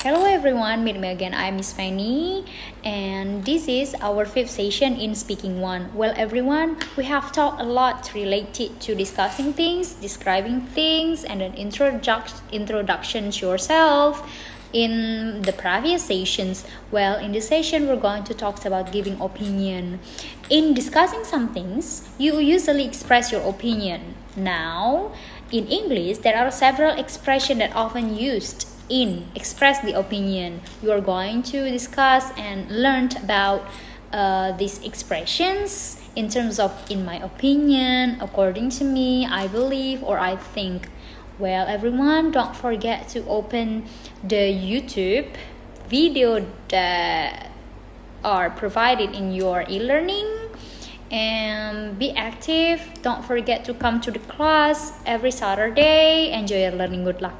Hello everyone, meet me again. I'm Miss Fanny, and this is our fifth session in Speaking1. Well, everyone, we have talked a lot related to discussing things, describing things, and an introduction to yourself in the previous sessions. Well, in this session, we're going to talk about giving opinion. In discussing some things, you usually express your opinion. Now, in English, there are several expressions that are often used in express the opinion. You are going to discuss and learn about these expressions in terms of in my opinion, according to me, I believe, or I think. Well, everyone, don't forget to open the YouTube video that are provided in your e-learning and be active. Don't forget to come to the class every Saturday. Enjoy your learning. Good luck.